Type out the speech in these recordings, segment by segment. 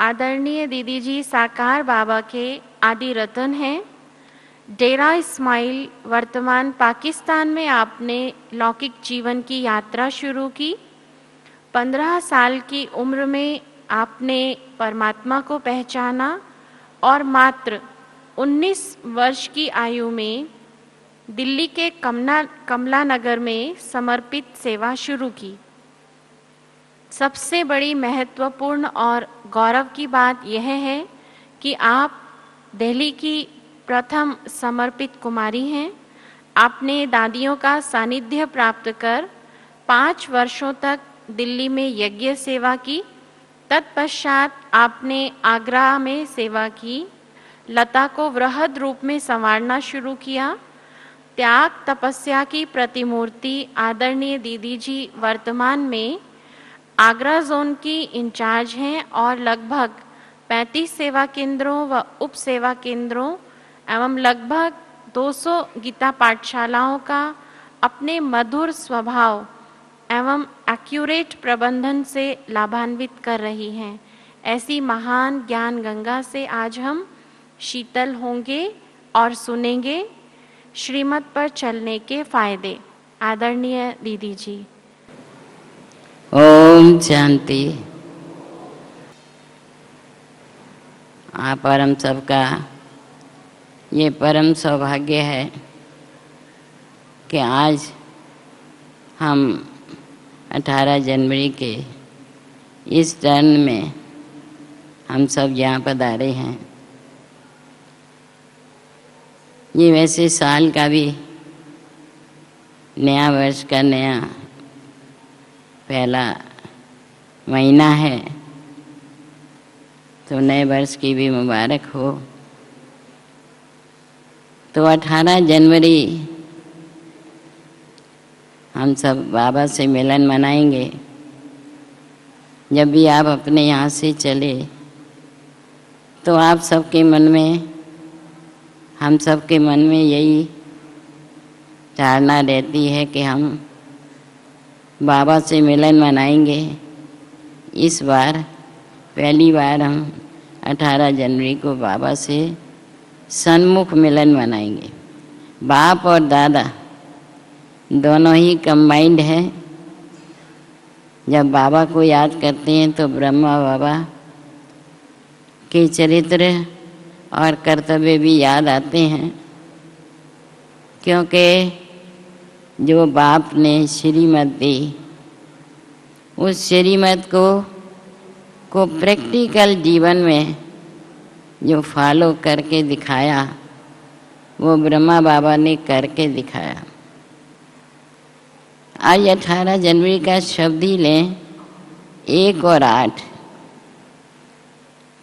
आदरणीय दीदी जी साकार बाबा के आदि रतन हैं। डेरा इस्माइल वर्तमान पाकिस्तान में आपने लौकिक जीवन की यात्रा शुरू की। 15 साल की उम्र में आपने परमात्मा को पहचाना और मात्र 19 वर्ष की आयु में दिल्ली के कमला नगर में समर्पित सेवा शुरू की। सबसे बड़ी महत्वपूर्ण और गौरव की बात यह है कि आप दिल्ली की प्रथम समर्पित कुमारी हैं। आपने दादियों का सानिध्य प्राप्त कर 5 वर्षों तक दिल्ली में यज्ञ सेवा की। तत्पश्चात आपने आगरा में सेवा की। लता को वृहद रूप में संवारना शुरू किया। त्याग तपस्या की प्रतिमूर्ति आदरणीय दीदी जी वर्तमान में आगरा जोन की इंचार्ज हैं और लगभग 35 सेवा केंद्रों व उप सेवा केंद्रों एवं लगभग 200 गीता पाठशालाओं का अपने मधुर स्वभाव एवं एक्यूरेट प्रबंधन से लाभान्वित कर रही हैं। ऐसी महान ज्ञान गंगा से आज हम शीतल होंगे और सुनेंगे श्रीमत पर चलने के फायदे। आदरणीय दीदी जी। ओम शांति। आप परम सबका ये परम सौभाग्य है कि आज हम 18 जनवरी के इस टर्न में हम सब यहाँ पधारे हैं। ये वैसे साल का भी नया वर्ष का नया पहला महीना है, तो नए वर्ष की भी मुबारक हो। तो 18 जनवरी हम सब बाबा से मिलन मनाएंगे। जब भी आप अपने यहाँ से चले तो आप सबके मन में, हम सबके मन में यही धारणा रहती है कि हम बाबा से मिलन मनाएंगे। इस बार पहली बार हम 18 जनवरी को बाबा से सन्मुख मिलन मनाएंगे। बाप और दादा दोनों ही कंबाइंड हैं। जब बाबा को याद करते हैं तो ब्रह्मा बाबा के चरित्र और कर्तव्य भी याद आते हैं, क्योंकि जो बाप ने श्रीमत दी उस श्रीमत को प्रैक्टिकल जीवन में जो फॉलो करके दिखाया वो ब्रह्मा बाबा ने करके दिखाया। आज 18 जनवरी का शब्द ही लें 1 और 8,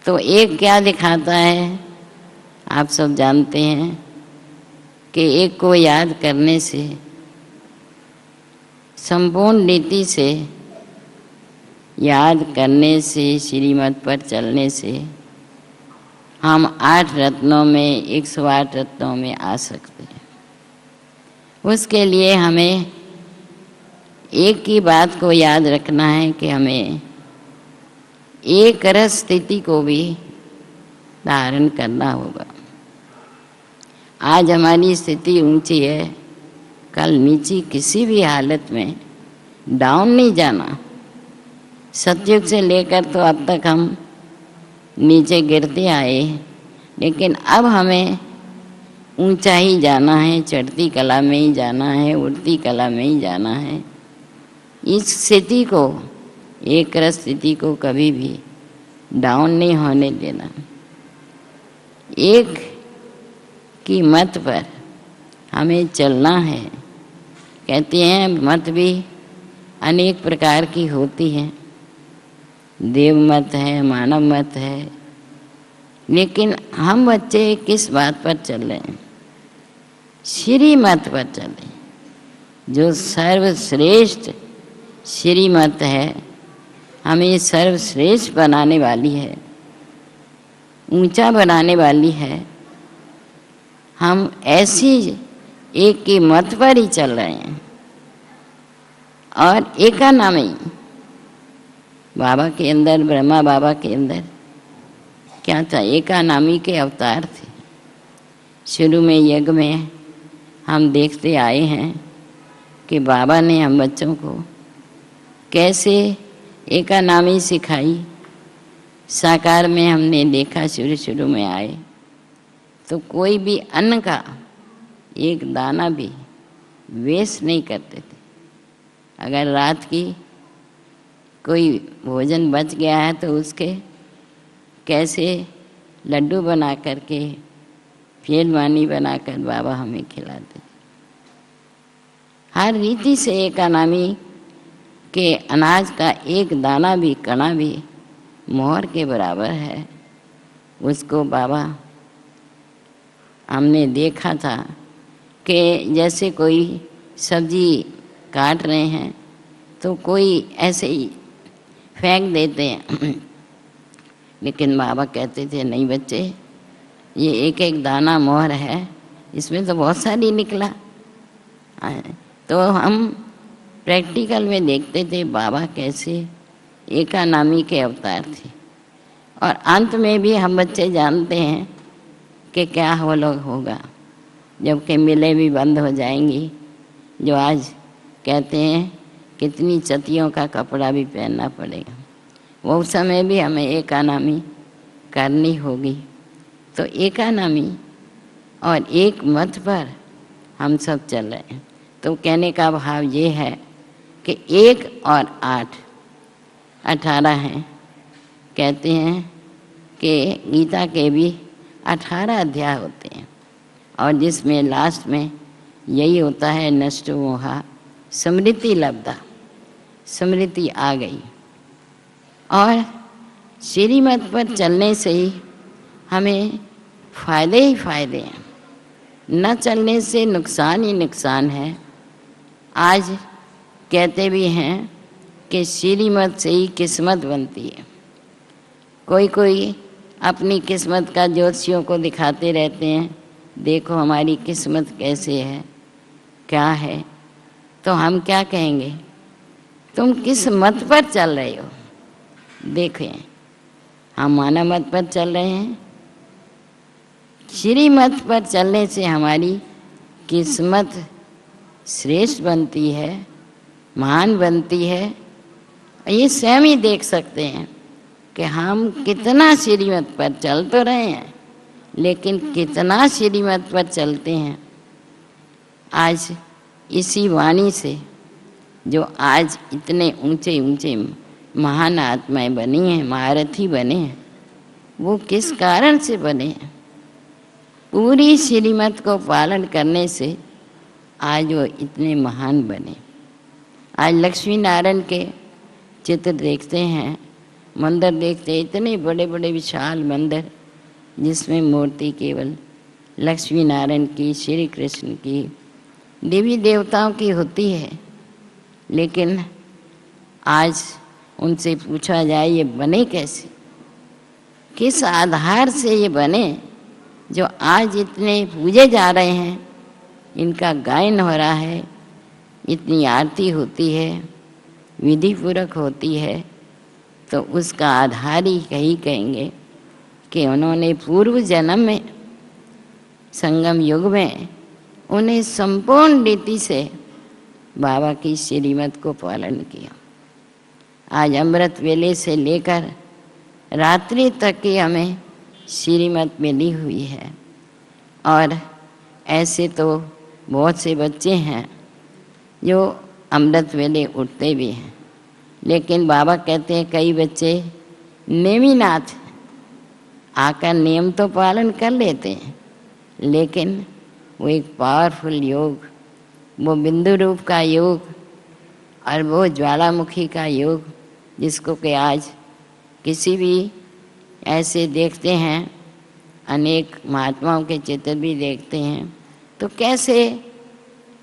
तो 1 क्या दिखाता है आप सब जानते हैं कि 1 को याद करने से, संपूर्ण रीति से याद करने से, श्रीमत पर चलने से हम 8 रत्नों में, 108 रत्नों में आ सकते हैं। उसके लिए हमें एक की बात को याद रखना है कि हमें एक रस स्थिति को भी धारण करना होगा। आज हमारी स्थिति ऊंची है, कल नीची किसी भी हालत में डाउन नहीं जाना। सतयुग से लेकर तो अब तक हम नीचे गिरते आए, लेकिन अब हमें ऊंचा ही जाना है, चढ़ती कला में ही जाना है, उड़ती कला में ही जाना है। इस स्थिति को, एक रस स्थिति को कभी भी डाउन नहीं होने देना। एक की मत पर हमें चलना है। कहते हैं मत भी अनेक प्रकार की होती हैं, देव मत है, मानव मत है, लेकिन हम बच्चे किस बात पर चल रहे हैं? श्री मत पर चलें, जो सर्वश्रेष्ठ श्री मत है, हमें सर्वश्रेष्ठ बनाने वाली है, ऊंचा बनाने वाली है। हम ऐसी एक की मत पर ही चल रहे हैं और एकानामी बाबा के अंदर, ब्रह्मा बाबा के अंदर क्या था? एकानामी के अवतार थे। शुरू में यज्ञ में हम देखते आए हैं कि बाबा ने हम बच्चों को कैसे एकानामी सिखाई। साकार में हमने देखा, शुरू शुरू में आए तो कोई भी अन्न का एक दाना भी वेस्ट नहीं करते थे। अगर रात की कोई भोजन बच गया है तो उसके कैसे लड्डू बना करके, फेलवानी बनाकर बाबा हमें खिलाते थे। हर रीति से एकानामी के अनाज का एक दाना भी, कणा भी मोहर के बराबर है। उसको बाबा हमने देखा था कि जैसे कोई सब्जी काट रहे हैं तो कोई ऐसे ही फेंक देते हैं, लेकिन बाबा कहते थे नहीं बच्चे, ये एक एक दाना मोहर है, इसमें तो बहुत सारी निकला। तो हम प्रैक्टिकल में देखते थे बाबा कैसे एकानामी के अवतार थे। और अंत में भी हम बच्चे जानते हैं कि क्या हो लोग होगा, जबकि मिलें भी बंद हो जाएंगी। जो आज कहते हैं कितनी चतियों का कपड़ा भी पहनना पड़ेगा, वो समय भी हमें एकानामी करनी होगी। तो एकानामी और एक मत पर हम सब चल रहे हैं। तो कहने का भाव ये है कि 1 और 8 18 हैं। कहते हैं कि गीता के भी 18 अध्याय होते हैं और जिसमें लास्ट में यही होता है, नष्टो मोहा स्मृति लब्धा, स्मृति आ गई। और श्रीमत पर चलने से ही हमें फ़ायदे ही फ़ायदे हैं, न चलने से नुकसान ही नुकसान है। आज कहते भी हैं कि श्रीमत से ही किस्मत बनती है। कोई कोई अपनी किस्मत का ज्योतिषियों को दिखाते रहते हैं, देखो हमारी किस्मत कैसे है, क्या है। तो हम क्या कहेंगे, तुम किस मत पर चल रहे हो? देखें, हम मानव मत पर चल रहे हैं। श्री मत पर चलने से हमारी किस्मत श्रेष्ठ बनती है, महान बनती है। ये स्वयं ही देख सकते हैं कि हम कितना श्रीमत पर चल तो रहे हैं, लेकिन कितना श्रीमत पर चलते हैं। आज इसी वाणी से जो आज इतने ऊंचे ऊंचे महान आत्माएं बनी हैं, महारथी बने हैं, वो किस कारण से बने हैं? पूरी श्रीमत को पालन करने से आज वो इतने महान बने। आज लक्ष्मी नारायण के चित्र देखते हैं, मंदिर देखते हैं, इतने बड़े बड़े विशाल मंदिर जिसमें मूर्ति केवल लक्ष्मी नारायण की, श्री कृष्ण की, देवी देवताओं की होती है। लेकिन आज उनसे पूछा जाए ये बने कैसे, किस आधार से ये बने जो आज इतने पूजे जा रहे हैं, इनका गायन हो रहा है, इतनी आरती होती है, विधि पूर्वक होती है। तो उसका आधार ही यही कहेंगे कि उन्होंने पूर्व जन्म में, संगम युग में, उन्हें संपूर्ण रीति से बाबा की श्रीमत को पालन किया। आज अमृत वेले से लेकर रात्रि तक की हमें श्रीमत मिली हुई है। और ऐसे तो बहुत से बच्चे हैं जो अमृत वेले उठते भी हैं, लेकिन बाबा कहते हैं कई बच्चे नेमीनाथ आकर नियम तो पालन कर लेते हैं, लेकिन वो एक पावरफुल योग, वो बिंदु रूप का योग और वो ज्वालामुखी का योग, जिसको कि आज किसी भी ऐसे देखते हैं, अनेक महात्माओं के चित्र भी देखते हैं, तो कैसे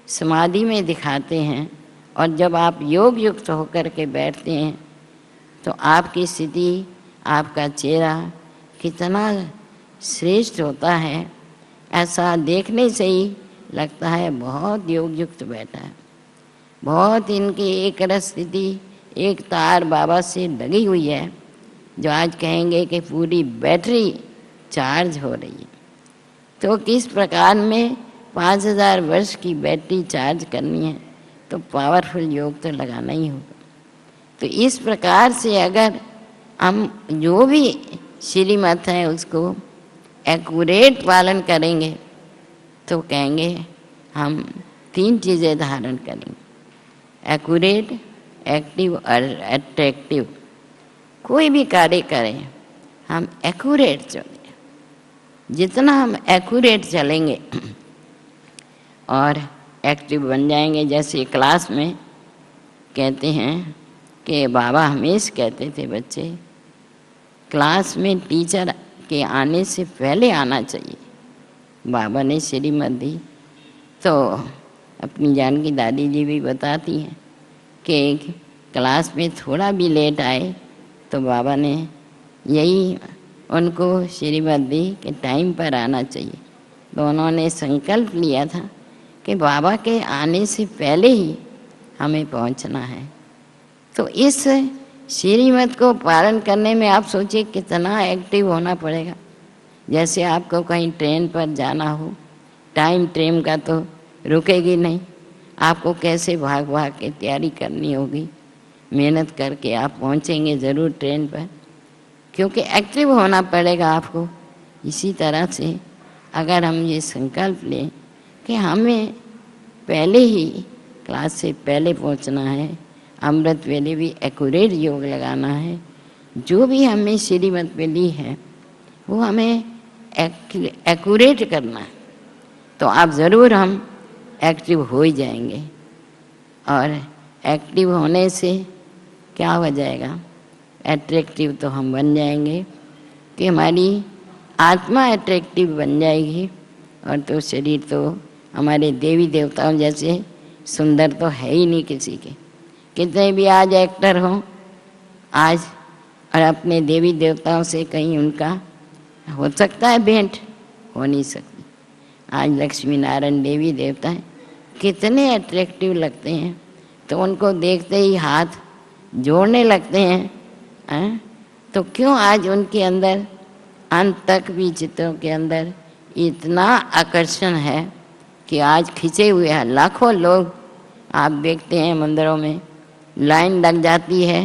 समाधि में दिखाते हैं। और जब आप योग युक्त होकर के बैठते हैं तो आपकी स्थिति, आपका चेहरा कितना श्रेष्ठ होता है। ऐसा देखने से ही लगता है बहुत योग युक्त बैठा है, बहुत इनकी एक रस स्थिति, एक तार बाबा से लगी हुई है जो आज कहेंगे कि पूरी बैटरी चार्ज हो रही है। तो किस प्रकार में 5000 वर्ष की बैटरी चार्ज करनी है तो पावरफुल योग तो लगाना ही होगा। तो इस प्रकार से अगर हम जो भी श्रीमत है उसको एक्यूरेट पालन करेंगे तो कहेंगे हम 3 चीज़ें धारण करेंगे, एक्यूरेट, एक्टिव और अट्रैक्टिव। कोई भी कार्य करें हम एक्यूरेट चलें, जितना हम एक्यूरेट चलेंगे और एक्टिव बन जाएंगे। जैसे क्लास में कहते हैं कि बाबा हमेशा कहते थे बच्चे क्लास में टीचर के आने से पहले आना चाहिए। बाबा ने श्रीमत दी तो अपनी जान की दादी जी भी बताती हैं कि क्लास में थोड़ा भी लेट आए तो बाबा ने यही उनको श्रीमत दी कि टाइम पर आना चाहिए। तो उन्होंने संकल्प लिया था कि बाबा के आने से पहले ही हमें पहुंचना है। तो इस श्रीमत को पालन करने में आप सोचिए कितना एक्टिव होना पड़ेगा। जैसे आपको कहीं ट्रेन पर जाना हो, टाइम ट्रेन का तो रुकेगी नहीं, आपको कैसे भाग भाग के तैयारी करनी होगी, मेहनत करके आप पहुंचेंगे ज़रूर ट्रेन पर, क्योंकि एक्टिव होना पड़ेगा आपको। इसी तरह से अगर हम ये संकल्प लें कि हमें पहले ही क्लास से पहले पहुंचना है, अमृत वेले भी एक्यूरेट योग लगाना है, जो भी हमें श्रीमत मिली है वो हमें एक्यूरेट करना है, तो आप ज़रूर हम एक्टिव हो ही जाएंगे। और एक्टिव होने से क्या हो जाएगा, अट्रैक्टिव तो हम बन जाएंगे कि हमारी आत्मा अट्रैक्टिव बन जाएगी। और तो शरीर तो हमारे देवी देवताओं जैसे सुंदर तो है ही नहीं किसी के। कितने भी आज एक्टर हों आज और अपने देवी देवताओं से कहीं उनका हो सकता है भेंट, हो नहीं सकती। आज लक्ष्मी नारायण देवी देवता हैं, कितने अट्रैक्टिव लगते हैं, तो उनको देखते ही हाथ जोड़ने लगते हैं। तो क्यों आज उनके अंदर अंत तक भी चित्रों के अंदर इतना आकर्षण है कि आज खिंचे हुए हैं। लाखों लोग आप देखते हैं मंदिरों में लाइन लग जाती है,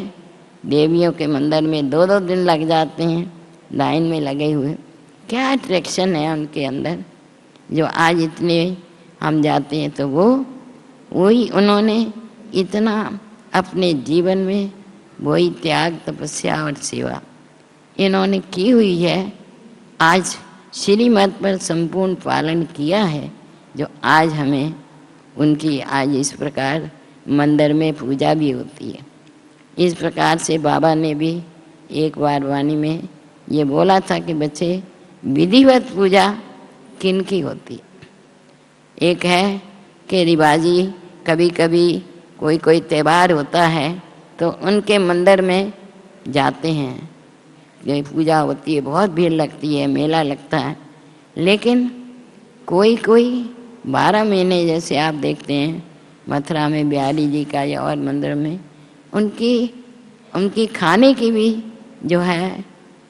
देवियों के मंदिर में 2-2 दिन लग जाते हैं लाइन में लगे हुए। क्या अट्रैक्शन है उनके अंदर, जो आज इतने हम जाते हैं। तो वही उन्होंने इतना अपने जीवन में वही त्याग, तपस्या और सेवा इन्होंने की हुई है। आज श्रीमत पर संपूर्ण पालन किया है, जो आज हमें उनकी आज इस प्रकार मंदिर में पूजा भी होती है। इस प्रकार से बाबा ने भी एक बार वाणी में ये बोला था कि बच्चे विधिवत पूजा किन की होती है। एक है कि रिवाजी कभी कभी कोई त्यौहार होता है तो उनके मंदिर में जाते हैं, ये पूजा होती है, बहुत भीड़ लगती है, मेला लगता है। लेकिन कोई 12 महीने जैसे आप देखते हैं मथुरा में बिहारी जी का या और मंदिर में उनकी खाने की भी जो है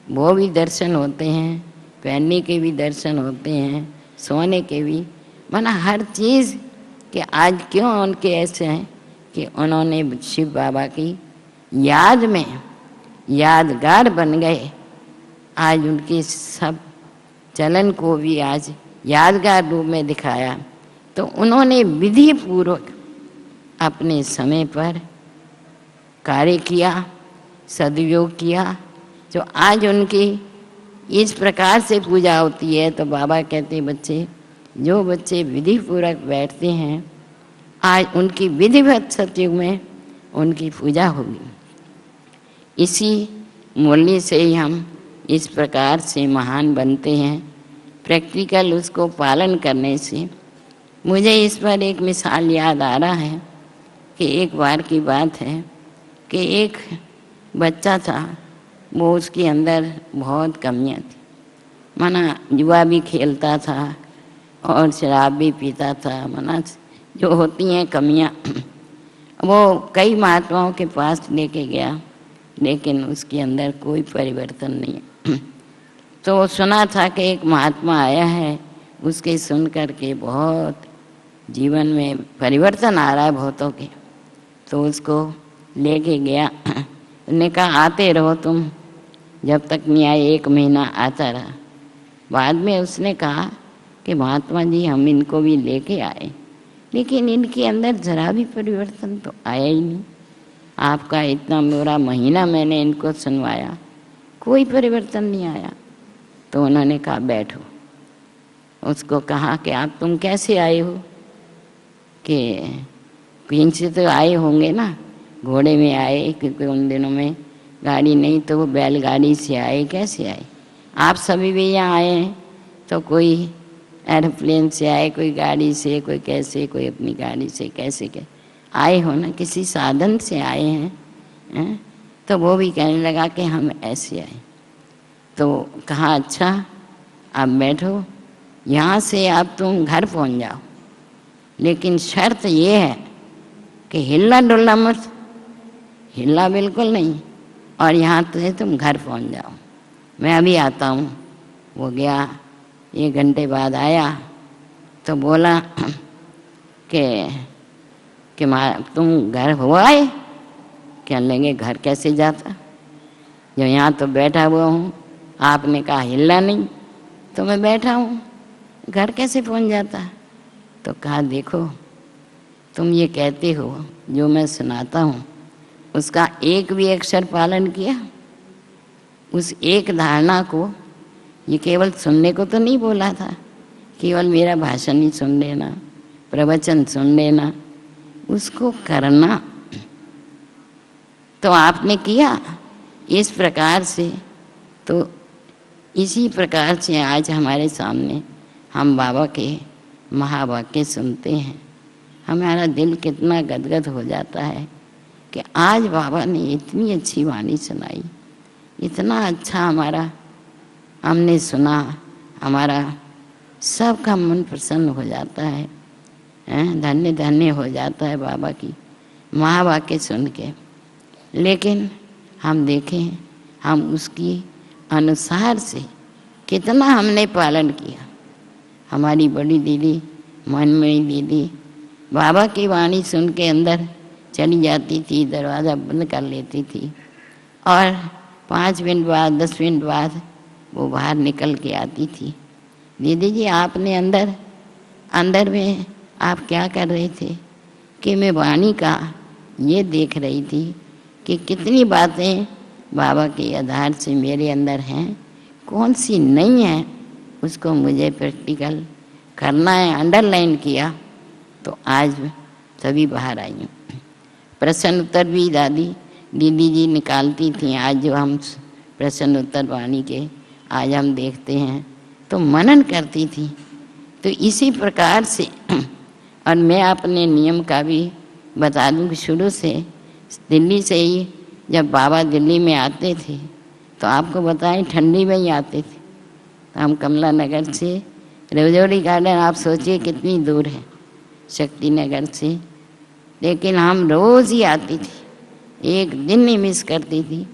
वो भी दर्शन होते हैं, पहनने के भी दर्शन होते हैं, सोने के भी, माना हर चीज़ कि आज क्यों उनके ऐसे हैं कि उन्होंने शिव बाबा की याद में यादगार बन गए। आज उनके सब चलन को भी आज यादगार रूप में दिखाया। तो उन्होंने विधि पूर्वक अपने समय पर कार्य किया, सदुपयोग किया, जो आज उनकी इस प्रकार से पूजा होती है। तो बाबा कहते बच्चे, जो बच्चे विधि पूर्वक बैठते हैं आज उनकी विधिवत सत्युग में उनकी पूजा होगी। इसी मूल्य से ही हम इस प्रकार से महान बनते हैं, प्रैक्टिकल उसको पालन करने से। मुझे इस पर एक मिसाल याद आ रहा है कि एक बार की बात है कि एक बच्चा था, वो उसके अंदर बहुत कमियां थी, माना जुआ भी खेलता था और शराब भी पीता था, माना जो होती हैं कमियां। वो कई महात्माओं के पास लेके गया, लेकिन उसके अंदर कोई परिवर्तन नहीं है। तो सुना था कि एक महात्मा आया है, उसके सुन कर के बहुत जीवन में परिवर्तन आ रहा है बहुतों के। तो उसको लेके गया, उसने कहा आते रहो तुम, जब तक नहीं आए 1 महीना आता रहा। बाद में उसने कहा कि महात्मा जी हम इनको भी लेके आए, लेकिन इनके अंदर जरा भी परिवर्तन तो आया ही नहीं। आपका इतना बुरा महीना मैंने इनको सुनवाया, कोई परिवर्तन नहीं आया। तो उन्होंने कहा बैठो। उसको कहा कि आप तुम कैसे आए हो, कि कहीं से तो आए होंगे ना, घोड़े में आए, क्योंकि उन दिनों में गाड़ी नहीं, तो वो बैलगाड़ी से आए, कैसे आए? आप सभी भी यहाँ आए हैं, तो कोई एरोप्लेन से आए, कोई गाड़ी से, कोई कैसे, कोई अपनी गाड़ी से, कैसे के आए हो ना, किसी साधन से आए हैं। तो वो भी कहने लगा कि हम ऐसे आए। तो कहा अच्छा आप बैठो, यहाँ से आप तुम घर पहुँच जाओ, लेकिन शर्त ये है कि हिलना डुलना मत, हिलना बिल्कुल नहीं, और यहाँ से तुम घर पहुँच जाओ, मैं अभी आता हूँ। वो गया, 1 घंटे बाद आया तो बोला कि तुम घर हो आए? कहने लगे घर कैसे जाता, जो यहाँ तो बैठा हुआ हूँ, आपने कहा हिलना नहीं, तो मैं बैठा हूँ, घर कैसे पहुँच जाता? तो कहा देखो तुम ये कहते हो, जो मैं सुनाता हूँ उसका एक भी अक्षर पालन किया? उस एक धारणा को, ये केवल सुनने को तो नहीं बोला था, केवल मेरा भाषण ही सुन लेना, प्रवचन सुन लेना, उसको करना तो आपने किया इस प्रकार से। तो इसी प्रकार से आज हमारे सामने हम बाबा के महावाक्य सुनते हैं, हमारा दिल कितना गदगद हो जाता है कि आज बाबा ने इतनी अच्छी वाणी सुनाई, इतना अच्छा हमारा हमने सुना, हमारा सबका मन प्रसन्न हो जाता है, धन्य धन्य हो जाता है बाबा की महावाक्य सुन के। लेकिन हम देखें हम उसकी अनुसार से कितना हमने पालन किया। हमारी बड़ी दीदी, मनमयी दीदी, बाबा की वाणी सुन के अंदर चली जाती थी, दरवाज़ा बंद कर लेती थी, और 5 मिनट बाद 10 मिनट बाद वो बाहर निकल के आती थी। दीदी जी आपने अंदर में आप क्या कर रहे थे? कि मैं वाणी का ये देख रही थी कि कितनी बातें बाबा के आधार से मेरे अंदर हैं, कौन सी नहीं है, उसको मुझे प्रैक्टिकल करना है। अंडरलाइन किया तो आज सभी बाहर आई हूँ। प्रश्न उत्तर भी दीदी जी निकालती थी। आज जो हम प्रश्न उत्तर वाणी के आज हम देखते हैं तो मनन करती थी। तो इसी प्रकार से और मैं अपने नियम का भी बता दूं कि शुरू से दिल्ली से ही जब बाबा दिल्ली में आते थे तो आपको बताएं ठंडी में ही आते थे। तो हम कमला नगर से रजौरी गार्डन, आप सोचिए कितनी दूर है शक्ति नगर से, लेकिन हम रोज़ ही आती थी, एक दिन नहीं मिस करती थी,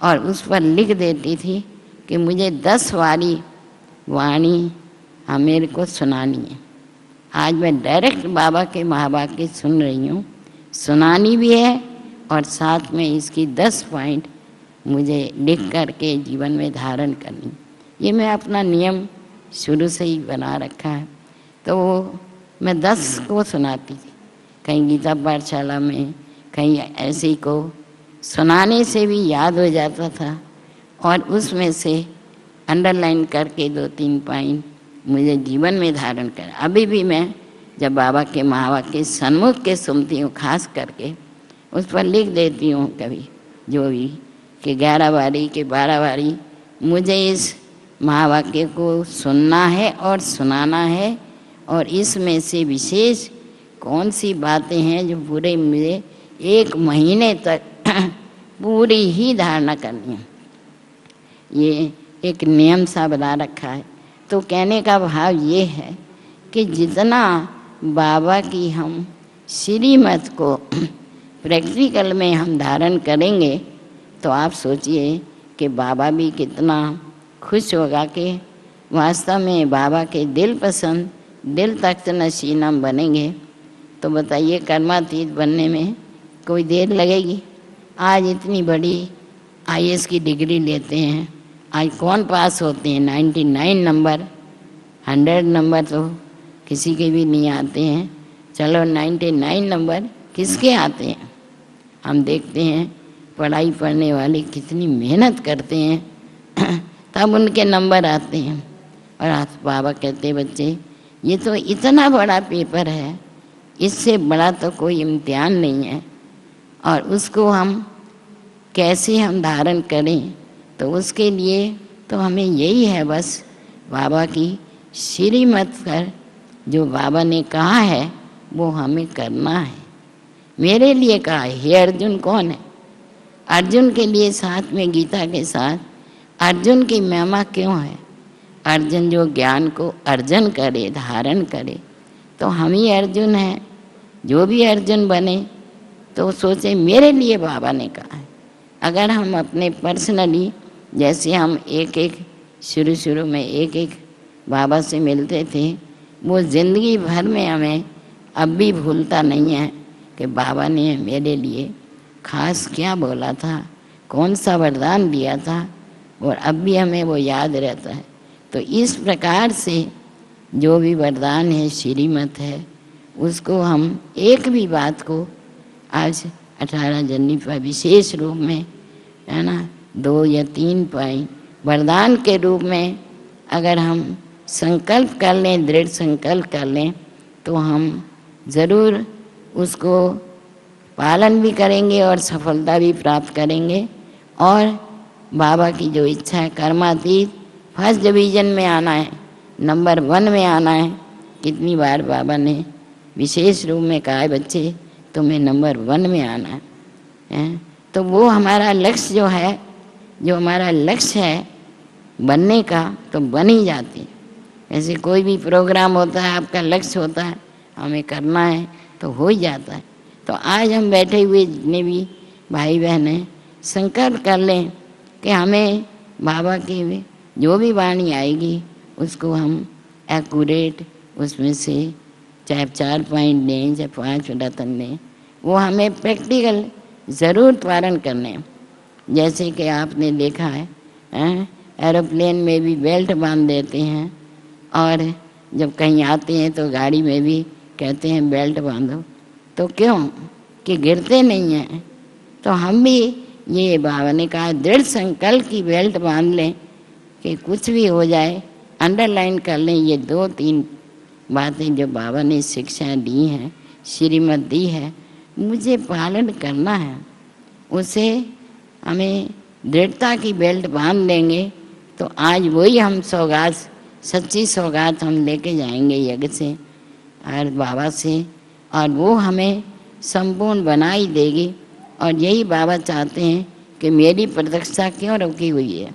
और उस पर लिख देती थी कि मुझे 10 वारी वाणी मेरे को सुनानी है। आज मैं डायरेक्ट बाबा के महावाक्य सुन रही हूँ, सुनानी भी है, और साथ में इसकी 10 पॉइंट मुझे लिख करके जीवन में धारण करनी। ये मैं अपना नियम शुरू से ही बना रखा है। तो मैं 10 को सुनाती थी, कहीं गीता पाठशाला में, कहीं ऐसे ही को सुनाने से भी याद हो जाता था, और उसमें से अंडरलाइन करके 2-3 पॉइंट मुझे जीवन में धारण कर। अभी भी मैं जब बाबा के महावाक्य सन्मुख के सुनती हूँ, खास करके उस पर लिख देती हूँ कभी जो भी कि 11 बारी के 12 बारी मुझे इस महावाक्य को सुनना है और सुनाना है, और इसमें से विशेष कौन सी बातें हैं जो पूरे मुझे 1 महीने तक पूरी ही धारणा करनी है। ये एक नियम सा बना रखा है। तो कहने का भाव ये है कि जितना बाबा की हम श्रीमत को प्रैक्टिकल में हम धारण करेंगे तो आप सोचिए कि बाबा भी कितना खुश होगा कि वास्तव में बाबा के दिल पसंद दिल तख्त नशीन हम बनेंगे। तो बताइए कर्मातीत बनने में कोई देर लगेगी? आज इतनी बड़ी आईएएस की डिग्री लेते हैं, आज कौन पास होते हैं? 99 नंबर, 100 नंबर तो किसी के भी नहीं आते हैं। चलो 99 नंबर किसके आते हैं? हम देखते हैं पढ़ाई पढ़ने वाले कितनी मेहनत करते हैं तब उनके नंबर आते हैं। और आज बाबा कहते बच्चे ये तो इतना बड़ा पेपर है, इससे बड़ा तो कोई इम्तिहान नहीं है, और उसको हम कैसे हम धारण करें? तो उसके लिए तो हमें यही है बस बाबा की श्रीमत कर, जो बाबा ने कहा है वो हमें करना है। मेरे लिए कहा है। हे अर्जुन कौन है? अर्जुन के लिए साथ में गीता के साथ अर्जुन की महिमा क्यों है? अर्जुन जो ज्ञान को अर्जन करे, धारण करे, तो हम ही अर्जुन हैं। जो भी अर्जुन बने तो सोचे मेरे लिए बाबा ने कहा है। अगर हम अपने पर्सनली, जैसे हम एक एक शुरू में एक एक बाबा से मिलते थे, वो ज़िंदगी भर में हमें अब भी भूलता नहीं है कि बाबा ने मेरे लिए खास क्या बोला था, कौन सा वरदान दिया था, और अब भी हमें वो याद रहता है। तो इस प्रकार से जो भी वरदान है, श्रीमत है, उसको हम एक भी बात को आज 18 जनवरी पर विशेष रूप में, है ना, 2 या 3 पॉइंट वरदान के रूप में अगर हम संकल्प कर लें, दृढ़ संकल्प कर लें, तो हम ज़रूर उसको पालन भी करेंगे और सफलता भी प्राप्त करेंगे। और बाबा की जो इच्छा है कर्मातीत फर्स्ट डिवीज़न में आना है, नंबर 1 में आना है। कितनी बार बाबा ने विशेष रूप में कहा है बच्चे तुम्हें नंबर 1 में आना है। तो वो हमारा लक्ष्य जो है, जो हमारा लक्ष्य है बनने का, तो बन ही जाती है। ऐसे कोई भी प्रोग्राम होता है, आपका लक्ष्य होता है, हमें करना है तो हो ही जाता है। तो आज हम बैठे हुए जितने भी भाई बहन हैं, संकल्प कर लें कि हमें बाबा की जो भी वाणी आएगी उसको हम एक्यूरेट, उसमें से चाहे 4 पॉइंट दें, चाहे 5 रतन दें, वो हमें प्रैक्टिकल ज़रूर पालन करने। जैसे कि आपने देखा है एरोप्लेन में भी बेल्ट बांध देते हैं, और जब कहीं आते हैं तो गाड़ी में भी कहते हैं बेल्ट बांधो। तो क्यों? कि गिरते नहीं हैं। तो हम भी ये बाबा ने कहा दृढ़ संकल्प की बेल्ट बांध लें कि कुछ भी हो जाए। अंडरलाइन कर लें ये 2-3 बातें जो बाबा ने शिक्षा दी हैं, श्रीमत दी है, मुझे पालन करना है। उसे हमें दृढ़ता की बेल्ट बांध लेंगे तो आज वही हम सौगात, सच्ची सौगात हम लेके जाएंगे यज्ञ से और बाबा से, और वो हमें संपूर्ण बना ही देगी। और यही बाबा चाहते हैं कि मेरी प्रतीक्षा क्यों रुकी हुई है।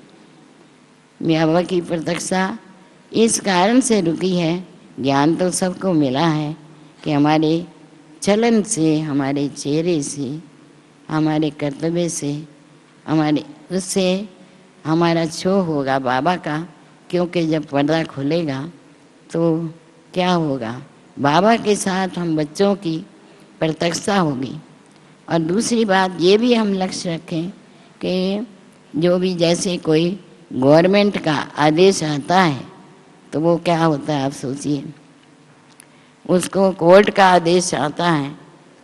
बाबा की प्रतीक्षा इस कारण से रुकी है, ज्ञान तो सबको मिला है कि हमारे चलन से, हमारे चेहरे से, हमारे कर्तव्य से, हमारे उससे हमारा छो होगा बाबा का। क्योंकि जब पर्दा खुलेगा तो क्या होगा, बाबा के साथ हम बच्चों की प्रतीक्षा होगी। और दूसरी बात ये भी हम लक्ष्य रखें कि जो भी जैसे कोई गवर्नमेंट का आदेश आता है तो वो क्या होता है आप सोचिए, उसको कोर्ट का आदेश आता है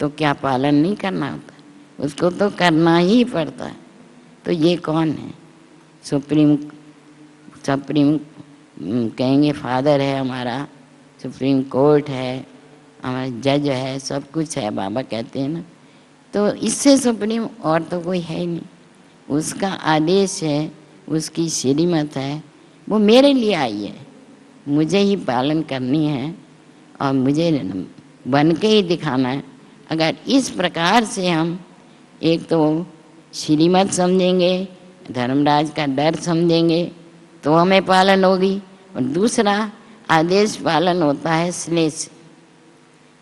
तो क्या पालन नहीं करना होता, उसको तो करना ही पड़ता है। तो ये कौन है? सुप्रीम कहेंगे फादर है हमारा, सुप्रीम कोर्ट है, हमारा जज है, सब कुछ है, बाबा कहते हैं ना। तो इससे सुप्रीम और तो कोई है ही नहीं। उसका आदेश है, उसकी श्रीमत है, वो मेरे लिए आई है, मुझे ही पालन करनी है और मुझे बन के ही दिखाना है। अगर इस प्रकार से हम एक तो श्रीमत समझेंगे, धर्मराज का डर समझेंगे तो हमें पालन होगी। और दूसरा आदेश पालन होता है स्नेह से।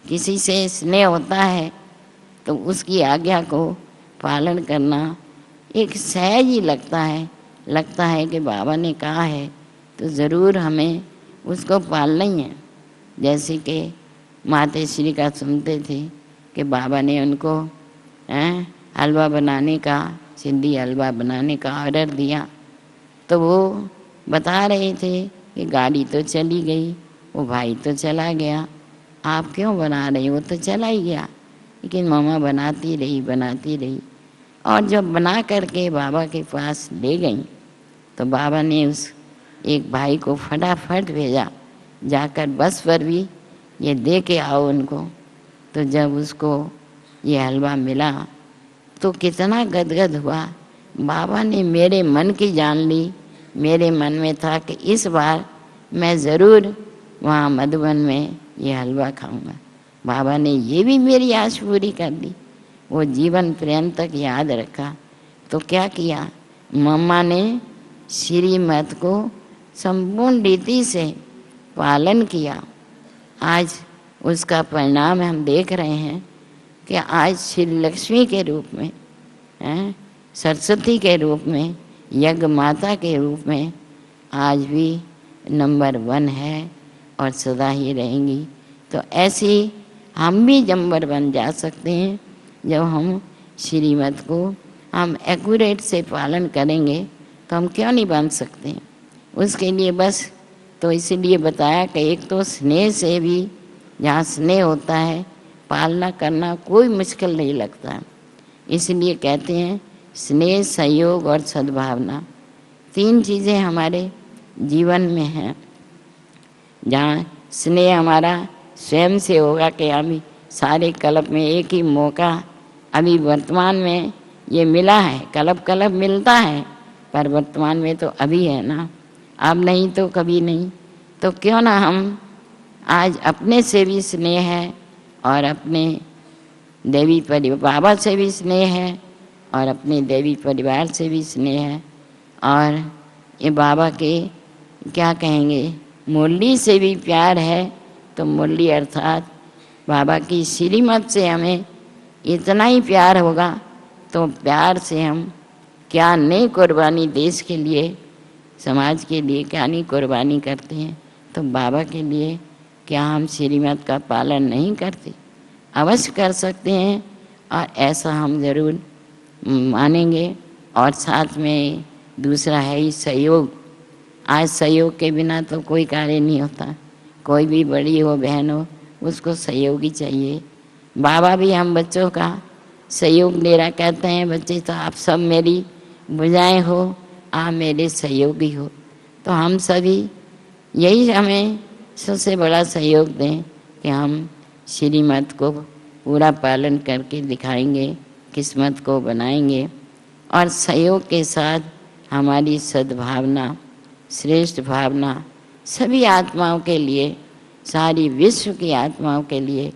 किसी से स्नेह होता है तो उसकी आज्ञा को पालन करना एक सहज ही लगता है कि बाबा ने कहा है तो ज़रूर हमें उसको पालना ही है। जैसे कि मातेश्री का सुनते थे कि बाबा ने उनको हलवा बनाने का, सिंधी हलवा बनाने का ऑर्डर दिया, तो वो बता रहे थे कि गाड़ी तो चली गई, वो भाई तो चला गया, आप क्यों बना रही, वो तो चला ही गया। लेकिन मामा बनाती रही और जब बना करके बाबा के पास ले गई तो बाबा ने उस एक भाई को फटाफट भेजा, जाकर बस पर भी ये दे के आओ उनको। तो जब उसको ये हलवा मिला तो कितना गदगद हुआ। बाबा ने मेरे मन की जान ली। मेरे मन में था कि इस बार मैं ज़रूर वहाँ मधुबन में ये हलवा खाऊंगा। बाबा ने ये भी मेरी आश पूरी कर दी। वो जीवन पर्यंत तक याद रखा। तो क्या किया, मम्मा ने श्रीमत को संपूर्ण रीति से पालन किया। आज उसका परिणाम हम देख रहे हैं कि आज श्री लक्ष्मी के रूप में, सरस्वती के रूप में, यज्ञ माता के रूप में आज भी नंबर 1 है और सदा ही रहेंगी। तो ऐसी हम भी नंबर 1 जा सकते हैं जब हम श्रीमत को हम एक्यूरेट से पालन करेंगे। तो हम क्यों नहीं बन सकते हैं? उसके लिए बस तो इसलिए बताया कि एक तो स्नेह से भी, जहाँ स्नेह होता है पालना करना कोई मुश्किल नहीं लगता। इसलिए कहते हैं स्नेह, सहयोग और सद्भावना 3 चीज़ें हमारे जीवन में हैं। जहाँ स्नेह हमारा स्वयं से होगा कि अभी सारे कल्प में एक ही मौका अभी वर्तमान में ये मिला है, कल्प मिलता है, पर वर्तमान में तो अभी है ना, अब नहीं तो कभी नहीं। तो क्यों ना हम आज अपने से भी स्नेह है और अपने देवी परिवार, बाबा से भी स्नेह है और अपने देवी परिवार से भी स्नेह है, और ये बाबा के क्या कहेंगे मुरली से भी प्यार है। तो मुरली अर्थात बाबा की श्रीमत से हमें इतना ही प्यार होगा तो प्यार से हम क्या नहीं कुर्बानी, देश के लिए, समाज के लिए क्या नहीं कुर्बानी करते हैं। तो बाबा के लिए क्या हम श्रीमत का पालन नहीं करते? अवश्य कर सकते हैं और ऐसा हम ज़रूर मानेंगे। और साथ में दूसरा है ही सहयोग। आज सहयोग के बिना तो कोई कार्य नहीं होता। कोई भी बड़ी हो बहन हो उसको सहयोग ही चाहिए। बाबा भी हम बच्चों का सहयोग ले रहा, कहते हैं बच्चे तो आप सब मेरी भुजाएं हो, आप मेरे सहयोगी हो। तो हम सभी यही हमें सबसे बड़ा सहयोग दें कि हम श्रीमत को पूरा पालन करके दिखाएंगे, किस्मत को बनाएंगे और सहयोग के साथ हमारी सद्भावना, श्रेष्ठ भावना सभी आत्माओं के लिए, सारी विश्व की आत्माओं के लिए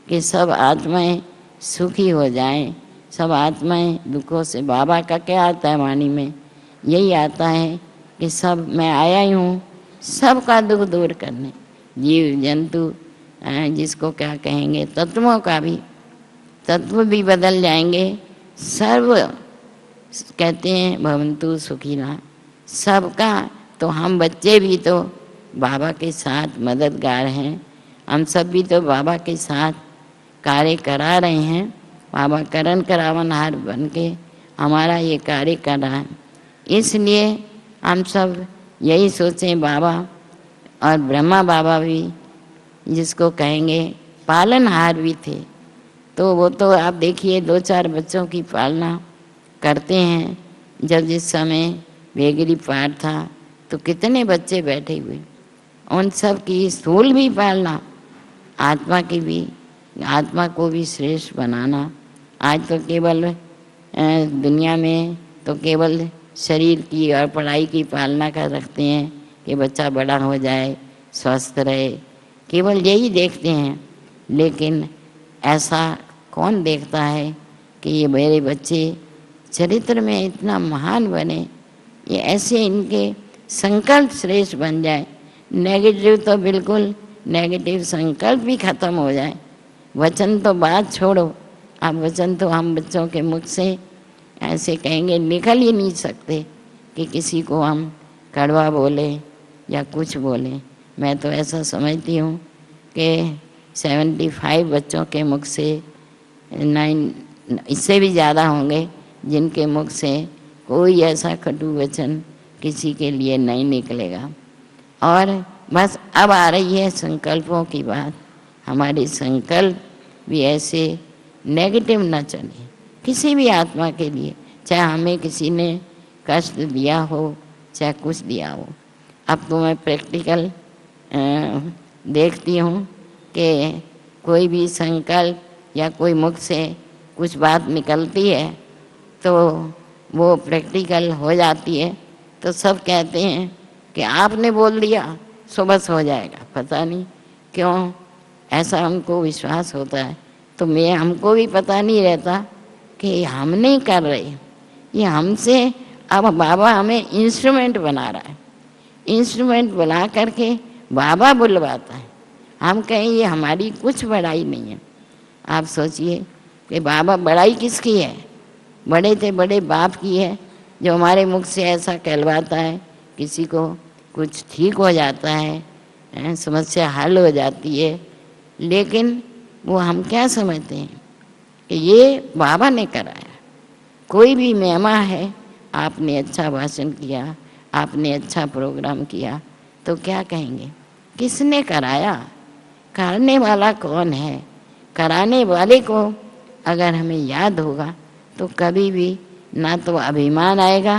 कि सब आत्माएं सुखी हो जाएं, सब आत्माएं दुखों से। बाबा का क्या आता है वाणी में? यही आता है कि सब मैं आया ही हूँ सबका दुख दूर करने। जीव जंतु जिसको क्या कहेंगे, तत्वों का भी, तत्व भी बदल जाएंगे। सर्व कहते हैं भवन्तु सुखिनः, सबका। तो हम बच्चे भी तो बाबा के साथ मददगार हैं। हम सब भी तो बाबा के साथ कार्य करा रहे हैं। बाबा करण करावनहार बन के हमारा ये कार्य कर रहा है। इसलिए हम सब यही सोचें, बाबा और ब्रह्मा बाबा भी जिसको कहेंगे पालनहार भी थे। तो वो तो आप देखिए 2-4 बच्चों की पालना करते हैं। जब जिस समय वेगरी पाठ था तो कितने बच्चे बैठे हुए, उन सब की स्थूल भी पालना, आत्मा की भी, आत्मा को भी श्रेष्ठ बनाना। आज तो केवल दुनिया में तो केवल शरीर की और पढ़ाई की पालना कर रखते हैं कि बच्चा बड़ा हो जाए, स्वस्थ रहे, केवल यही देखते हैं। लेकिन ऐसा कौन देखता है कि ये मेरे बच्चे चरित्र में इतना महान बने, ये ऐसे इनके संकल्प श्रेष्ठ बन जाए। नेगेटिव तो बिल्कुल, नेगेटिव संकल्प भी खत्म हो जाए। वचन तो बात छोड़ो, अब वचन तो हम बच्चों के मुख से ऐसे कहेंगे निकल ही नहीं सकते कि किसी को हम कड़वा बोले या कुछ बोले। मैं तो ऐसा समझती हूँ कि 75 बच्चों के मुख से 9 इससे भी ज़्यादा होंगे जिनके मुख से कोई ऐसा कटु वचन किसी के लिए नहीं निकलेगा। और बस अब आ रही है संकल्पों की बात। हमारे संकल्प भी ऐसे नेगेटिव न चले किसी भी आत्मा के लिए, चाहे हमें किसी ने कष्ट दिया हो चाहे कुछ दिया हो। अब तो मैं प्रैक्टिकल देखती हूँ कि कोई भी संकल्प या कोई मुख से कुछ बात निकलती है तो वो प्रैक्टिकल हो जाती है, तो सब कहते हैं कि आपने बोल दिया सो बस हो जाएगा। पता नहीं क्यों ऐसा हमको विश्वास होता है। तो हमको भी पता नहीं रहता कि हम नहीं कर रहे, ये हमसे अब बाबा हमें इंस्ट्रूमेंट बना रहा है। इंस्ट्रूमेंट बना करके बाबा बुलवाता है। हम कहें ये हमारी कुछ बड़ाई नहीं है। आप सोचिए कि बाबा बड़ाई किसकी है? बड़े से बड़े बाप की है, जो हमारे मुख से ऐसा कहलवाता है, किसी को कुछ ठीक हो जाता है, समस्या हल हो जाती है। लेकिन वो हम क्या समझते हैं कि ये बाबा ने कराया। कोई भी महिमा है, आपने अच्छा भाषण किया, आपने अच्छा प्रोग्राम किया, तो क्या कहेंगे किसने कराया? करने वाला कौन है? कराने वाले को अगर हमें याद होगा तो कभी भी ना तो अभिमान आएगा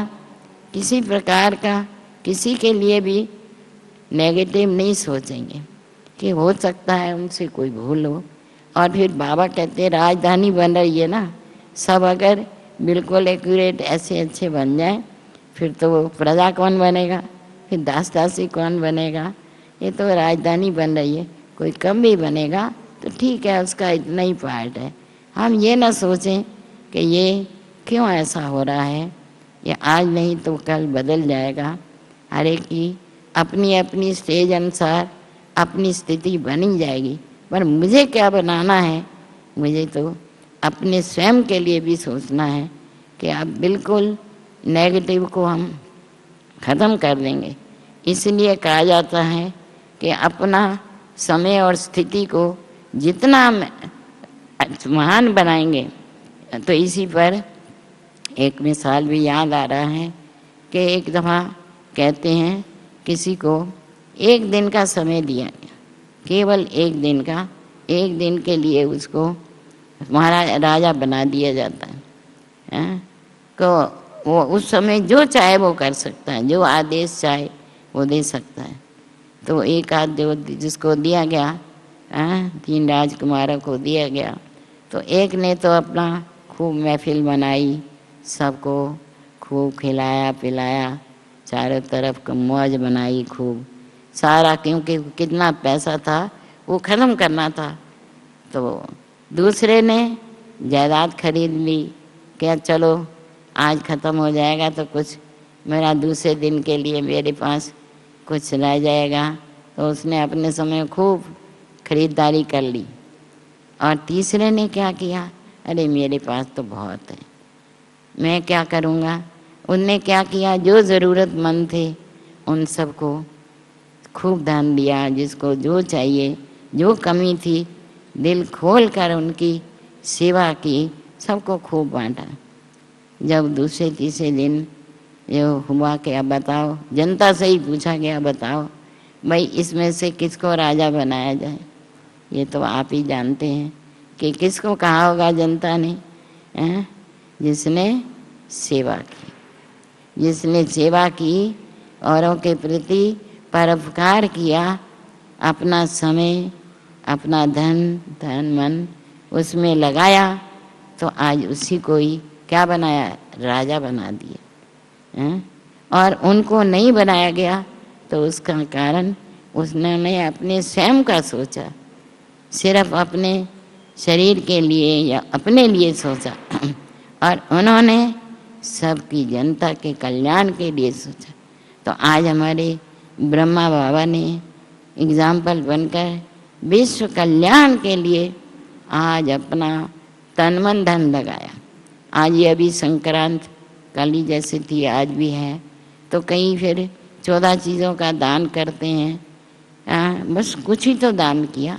किसी प्रकार का, किसी के लिए भी नेगेटिव नहीं सोचेंगे कि हो सकता है उनसे कोई भूल हो। और फिर बाबा कहते हैं राजधानी बन रही है ना, सब अगर बिल्कुल एक्यूरेट ऐसे अच्छे बन जाए फिर तो प्रजा कौन बनेगा, फिर दास दासी कौन बनेगा? ये तो राजधानी बन रही है, कोई कम भी बनेगा तो ठीक है, उसका इतना ही पार्ट है। हम ये ना सोचें कि ये क्यों ऐसा हो रहा है, ये आज नहीं तो कल बदल जाएगा। हर एक की अपनी अपनी स्टेज अनुसार अपनी स्थिति बनी जाएगी, पर मुझे क्या बनाना है? मुझे तो अपने स्वयं के लिए भी सोचना है कि अब बिल्कुल नेगेटिव को हम ख़त्म कर देंगे। इसलिए कहा जाता है कि अपना समय और स्थिति को जितना महान बनाएंगे। तो इसी पर एक मिसाल भी याद आ रहा है कि एक दफ़ा कहते हैं किसी को एक दिन का समय दिया गया, केवल एक दिन का, एक दिन के लिए उसको महाराज राजा बना दिया जाता है। तो वो उस समय जो चाहे वो कर सकता है, जो आदेश चाहे वो दे सकता है। तो एक आदेश जिसको दिया गया, 3 राजकुमारों को दिया गया, तो एक ने तो अपना खूब महफिल बनाई, सबको खूब खिलाया पिलाया, चारों तरफ मौज बनाई खूब सारा, क्योंकि कितना पैसा था वो ख़त्म करना था। तो दूसरे ने जायदाद खरीद ली, क्या चलो आज ख़त्म हो जाएगा तो कुछ मेरा दूसरे दिन के लिए मेरे पास कुछ रह जाएगा। तो उसने अपने समय खूब खरीदारी कर ली। और तीसरे ने क्या किया, अरे मेरे पास तो बहुत है, मैं क्या करूँगा। उनने क्या किया, जो ज़रूरतमंद थे उन सबको खूब दान दिया, जिसको जो चाहिए, जो कमी थी दिल खोल कर उनकी सेवा की, सबको खूब बांटा। जब दूसरे तीसरे दिन ये हुआ कि अब बताओ, जनता से ही पूछा गया, बताओ भाई इसमें से किसको राजा बनाया जाए। ये तो आप ही जानते हैं कि किसको कहा होगा जनता ने, जिसने सेवा की, जिसने सेवा की, औरों के प्रति परोपकार किया, अपना समय अपना धन मन उसमें लगाया, तो आज उसी को ही क्या बनाया, राजा बना दिया। और उनको नहीं बनाया गया तो उसका कारण उसने अपने स्वयं का सोचा, सिर्फ अपने शरीर के लिए या अपने लिए सोचा, और उन्होंने सबकी जनता के कल्याण के लिए सोचा। तो आज हमारे ब्रह्मा बाबा ने एग्जाम्पल बनकर विश्व कल्याण के लिए आज अपना तन मन धन लगाया। आज ये अभी संक्रांत कल ही जैसे थी आज भी है, तो कहीं फिर 14 चीज़ों का दान करते हैं। बस कुछ ही तो दान किया,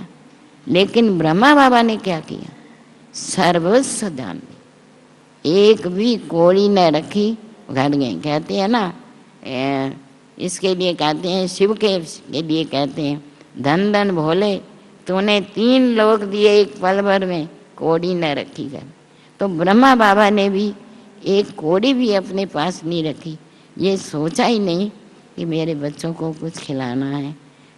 लेकिन ब्रह्मा बाबा ने क्या किया? सर्वस्व दान। एक भी कौड़ी न रखी, घर गए। कहते हैं ना, इसके लिए कहते हैं, शिव के लिए कहते हैं, धन धन भोले तूने 3 लोक दिए एक पल भर में, कौड़ी न रखी घर। तो ब्रह्मा बाबा ने भी एक कौड़ी भी अपने पास नहीं रखी। ये सोचा ही नहीं कि मेरे बच्चों को कुछ खिलाना है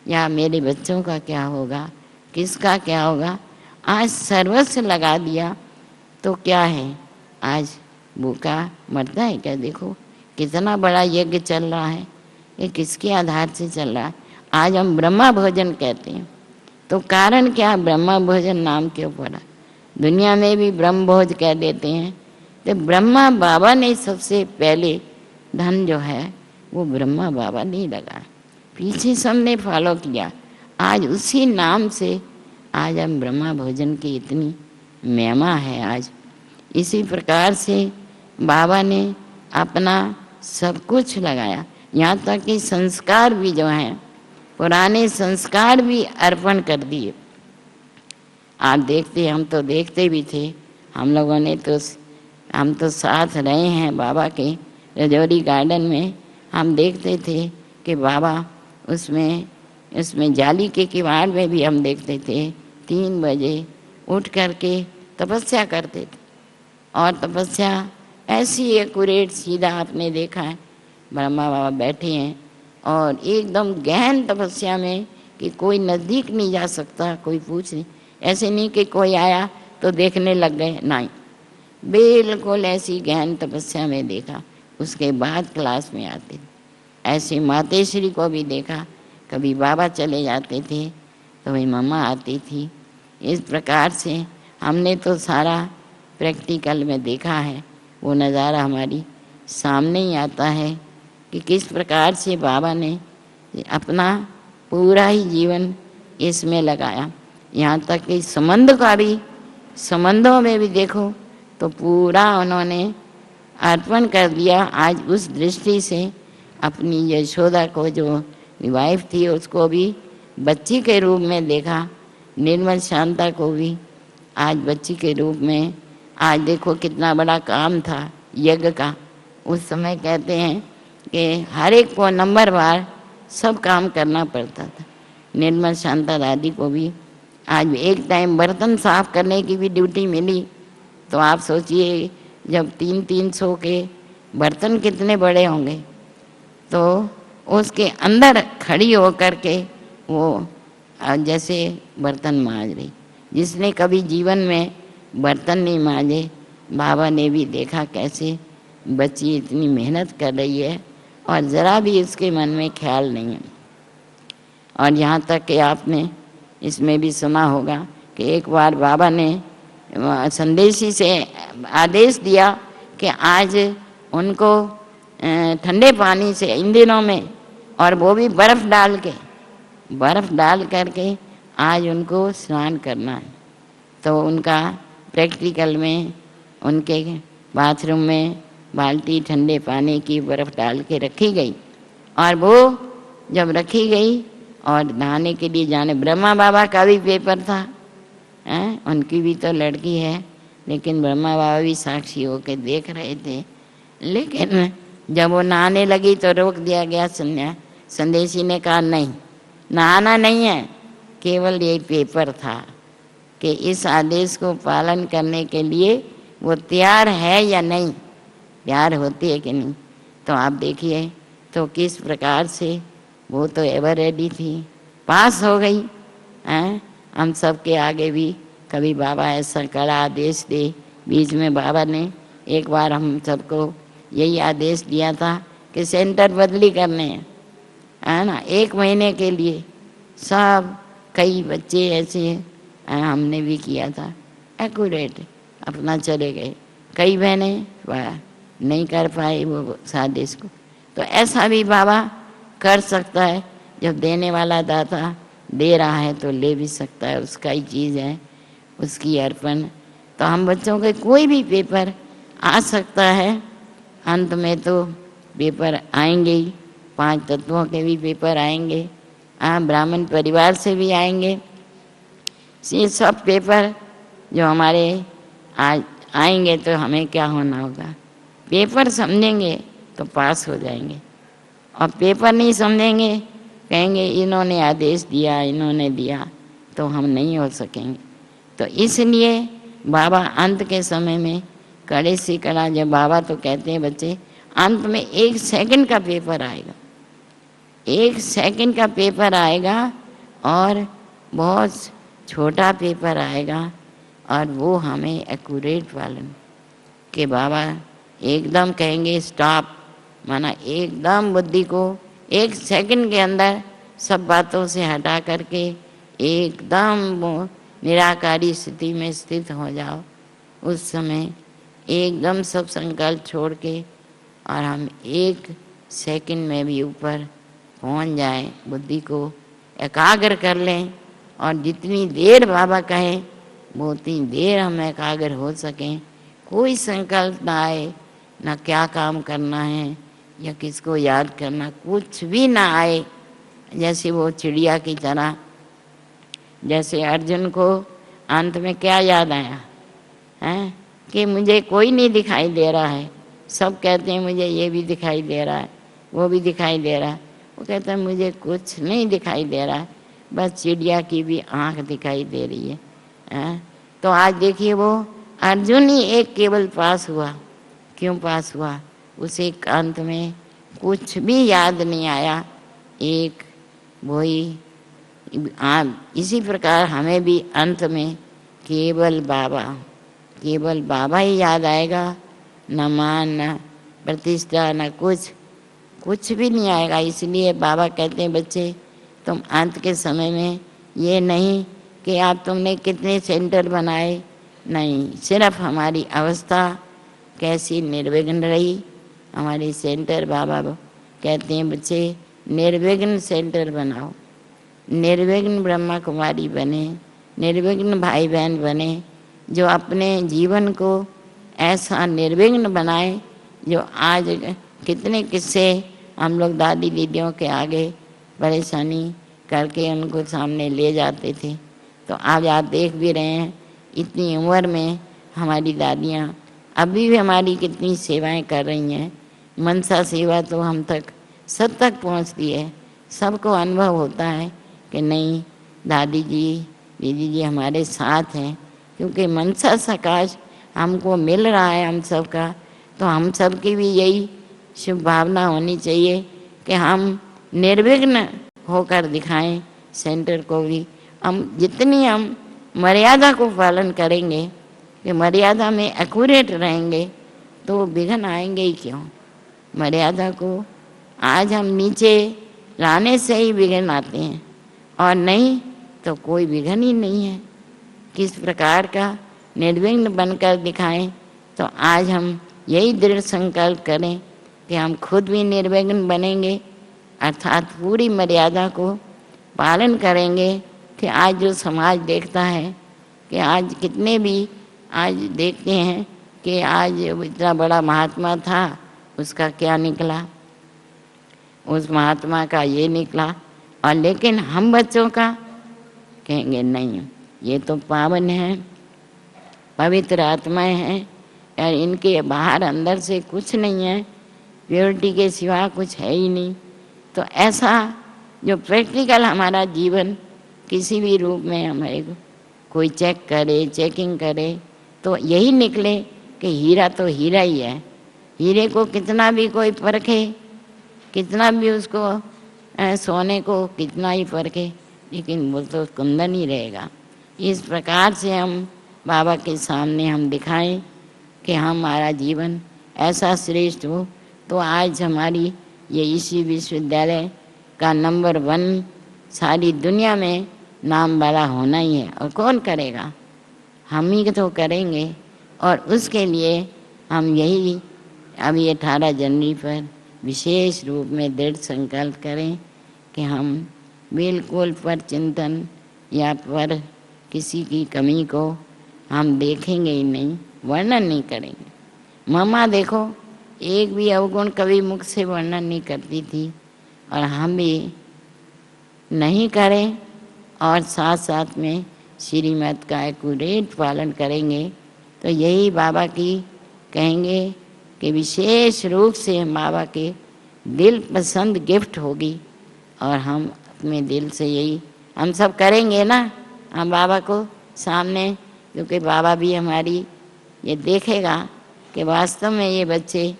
या मेरे बच्चों का क्या होगा, किसका क्या होगा। आज सर्वस्व लगा दिया तो क्या है, आज भूखा मरता है क्या? देखो कितना बड़ा यज्ञ चल रहा है, ये किसके आधार से चल रहा है? आज हम ब्रह्मा भोजन कहते हैं, तो कारण क्या? ब्रह्मा भोजन नाम क्यों पड़ा? दुनिया में भी ब्रह्म भोज कह देते हैं। तो ब्रह्मा बाबा ने सबसे पहले धन जो है वो ब्रह्मा बाबा नहीं लगा, पीछे सबने फॉलो किया। आज उसी नाम से आज हम ब्रह्मा भोजन की इतनी महिमा है। आज इसी प्रकार से बाबा ने अपना सब कुछ लगाया, यहाँ तक कि संस्कार भी जो हैं, पुराने संस्कार भी अर्पण कर दिए। आप देखते, हम तो देखते भी थे, हम लोगों ने तो, हम तो साथ रहे हैं बाबा के रजौरी गार्डन में। हम देखते थे कि बाबा उसमें जाली के किवाड़ में भी हम देखते थे 3 बजे उठ करके तपस्या करते थे। और तपस्या ऐसी एक्यूरेट सीधा आपने देखा है, ब्रह्मा बाबा बैठे हैं और एकदम गहन तपस्या में कि कोई नज़दीक नहीं जा सकता, कोई पूछ नहीं। ऐसे नहीं कि कोई आया तो देखने लग गए, नहीं, बिल्कुल ऐसी गहन तपस्या में देखा। उसके बाद क्लास में आते थे। ऐसे मातेश्वरी को भी देखा, कभी बाबा चले जाते थे तो वही मम्मा आती थी। इस प्रकार से हमने तो सारा प्रैक्टिकल में देखा है। वो नज़ारा हमारी सामने ही आता है कि किस प्रकार से बाबा ने अपना पूरा ही जीवन इसमें लगाया। यहाँ तक कि संबंधों में भी देखो तो पूरा उन्होंने अर्पण कर दिया। आज उस दृष्टि से अपनी यशोदा को, जो वाइफ थी, उसको भी बच्ची के रूप में देखा। निर्मल शांता को भी आज बच्ची के रूप में। आज देखो कितना बड़ा काम था यज्ञ का। उस समय कहते हैं कि हर एक को नंबरवार सब काम करना पड़ता था। निर्मल शांता दादी को भी आज एक टाइम बर्तन साफ करने की भी ड्यूटी मिली। तो आप सोचिए, जब 300 के बर्तन कितने बड़े होंगे, तो उसके अंदर खड़ी होकर के वो जैसे बर्तन मांज रही। जिसने कभी जीवन में बर्तन नहीं मांजे, बाबा ने भी देखा कैसे बच्ची इतनी मेहनत कर रही है और ज़रा भी उसके मन में ख्याल नहीं है। और यहाँ तक कि आपने इसमें भी सुना होगा कि एक बार बाबा ने संदेशी से आदेश दिया कि आज उनको ठंडे पानी से इन दिनों में, और वो भी बर्फ़ डाल करके आज उनको स्नान करना है। तो उनका प्रैक्टिकल में उनके बाथरूम में बाल्टी ठंडे पानी की बर्फ़ डाल के रखी गई। और वो जब रखी गई और नहाने के लिए जाने, ब्रह्मा बाबा का भी पेपर था, उनकी भी तो लड़की है, लेकिन ब्रह्मा बाबा भी साक्षी होकर देख रहे थे। लेकिन जब वो नहाने लगी तो रोक दिया गया। संदेशी ने कहा नहीं, नहाना नहीं है, केवल ये पेपर था कि इस आदेश को पालन करने के लिए वो तैयार है या नहीं, तैयार होती है कि नहीं। तो आप देखिए तो किस प्रकार से वो तो एवर रेडी थी, पास हो गई। हम सब के आगे भी कभी बाबा ऐसा कड़ा आदेश दे। बीच में बाबा ने एक बार हम सबको यही आदेश दिया था कि सेंटर बदली करने हैं, है ना, 1 महीने के लिए सब। कई बच्चे ऐसे हमने भी किया था, एक्यूरेट अपना चले गए। कई बहनें नहीं कर पाए वो उस आदेश को। तो ऐसा भी बाबा कर सकता है। जब देने वाला दाता दे रहा है तो ले भी सकता है, उसका ही चीज़ है, उसकी अर्पण। तो हम बच्चों के कोई भी पेपर आ सकता है, अंत में तो पेपर आएंगे ही, 5 तत्वों के भी पेपर आएंगे, ब्राह्मण परिवार से भी आएंगे। ये सब पेपर जो हमारे आज आएंगे तो हमें क्या होना होगा, पेपर समझेंगे तो पास हो जाएंगे, और पेपर नहीं समझेंगे, कहेंगे इन्होंने आदेश दिया, इन्होंने दिया, तो हम नहीं हो सकेंगे। तो इसलिए बाबा अंत के समय में कड़े से कड़ा, जब बाबा तो कहते हैं बच्चे अंत में 1 सेकंड का पेपर आएगा, 1 सेकंड का पेपर आएगा और बहुत छोटा पेपर आएगा, और वो हमें एक्यूरेट पालन के बाबा एकदम कहेंगे स्टॉप, माना एकदम बुद्धि को 1 सेकंड के अंदर सब बातों से हटा करके एकदम निराकारी स्थिति में स्थित हो जाओ। उस समय एकदम सब संकल्प छोड़ के और हम 1 सेकंड में भी ऊपर पहुंच जाएं, बुद्धि को एकाग्र कर लें, और जितनी देर बाबा कहें वो उतनी देर हम एकाग्र हो सकें। कोई संकल्प ना आए, ना क्या काम करना है या किसको याद करना, कुछ भी ना आए। जैसे वो चिड़िया की तरह, जैसे अर्जुन को अंत में क्या याद आया है कि मुझे कोई नहीं दिखाई दे रहा है, सब कहते हैं मुझे ये भी दिखाई दे रहा है, वो भी दिखाई दे रहा है, वो कहता है मुझे कुछ नहीं दिखाई दे रहा है, बस चिड़िया की भी आँख दिखाई दे रही है। तो आज देखिए वो अर्जुन ही एक केवल पास हुआ। क्यों पास हुआ? उसे अंत में कुछ भी याद नहीं आया, एक वही। इसी प्रकार हमें भी अंत में केवल बाबा ही याद आएगा, न मान न प्रतिष्ठा न कुछ भी नहीं आएगा। इसलिए बाबा कहते हैं बच्चे तुम अंत के समय में ये नहीं कि आप तुमने कितने सेंटर बनाए, नहीं, सिर्फ हमारी अवस्था कैसी निर्विघ्न रही। हमारी सेंटर बाबा कहते हैं बच्चे निर्विघ्न सेंटर बनाओ, निर्विघ्न ब्रह्मा कुमारी बने, निर्विघ्न भाई बहन बने, जो अपने जीवन को ऐसा निर्विघ्न बनाए। जो आज कितने किस्से हम लोग दादी दीदियों के आगे परेशानी करके उनको सामने ले जाते थे, तो आज आप देख भी रहे हैं इतनी उम्र में हमारी दादियाँ अभी भी हमारी कितनी सेवाएं कर रही हैं। मनसा सेवा तो हम तक सब तक पहुँचती है, सबको अनुभव होता है कि नहीं दादी जी दीदी जी हमारे साथ हैं, क्योंकि मनसा सकाश हमको मिल रहा है हम सब का। तो हम सब की भी यही शुभ भावना होनी चाहिए कि हम निर्विघ्न होकर दिखाएं सेंटर को भी। हम जितनी हम मर्यादा को पालन करेंगे, कि मर्यादा में एक्यूरेट रहेंगे, तो विघ्न आएंगे ही क्यों। मर्यादा को आज हम नीचे लाने से ही विघ्न आते हैं, और नहीं तो कोई विघ्न ही नहीं है। किस प्रकार का निर्विघ्न बनकर दिखाएं। तो आज हम यही दृढ़ संकल्प करें कि हम खुद भी निर्विघ्न बनेंगे, अर्थात पूरी मर्यादा को पालन करेंगे। कि आज जो समाज देखता है कि आज कितने भी आज देखते हैं कि आज इतना बड़ा महात्मा था, उसका क्या निकला, उस महात्मा का ये निकला, और लेकिन हम बच्चों का कहेंगे नहीं, ये तो पावन है, पवित्र आत्माएं हैं, और इनके बाहर अंदर से कुछ नहीं है, प्योरिटी के सिवा कुछ है ही नहीं। तो ऐसा जो प्रैक्टिकल हमारा जीवन किसी भी रूप में हमारे कोई चेक करे, चेकिंग करे, तो यही निकले कि हीरा तो हीरा ही है। हीरे को कितना भी कोई परखे, कितना भी उसको सोने को कितना ही परखे, लेकिन वो तो कुंदन ही रहेगा। इस प्रकार से हम बाबा के सामने हम दिखाएं कि हमारा जीवन ऐसा श्रेष्ठ हो। तो आज हमारी ये इसी विश्वविद्यालय का नंबर 1 सारी दुनिया में नाम वाला होना ही है। और कौन करेगा? हम ही तो करेंगे। और उसके लिए हम यही अभी 18 जनवरी पर विशेष रूप में दृढ़ संकल्प करें कि हम बिल्कुल पर चिंतन या पर किसी की कमी को हम देखेंगे ही नहीं, वर्णन नहीं करेंगे। मम्मा देखो, एक भी अवगुण कभी मुख से वर्णन नहीं करती थी, और हम भी नहीं करें और साथ साथ में श्रीमत का एक्यूरेट पालन करेंगे तो यही बाबा की कहेंगे कि विशेष रूप से हम बाबा के दिल पसंद गिफ्ट होगी। और हम अपने दिल से यही हम सब करेंगे ना, हम बाबा को सामने, क्योंकि बाबा भी हमारी ये देखेगा कि वास्तव में ये बच्चे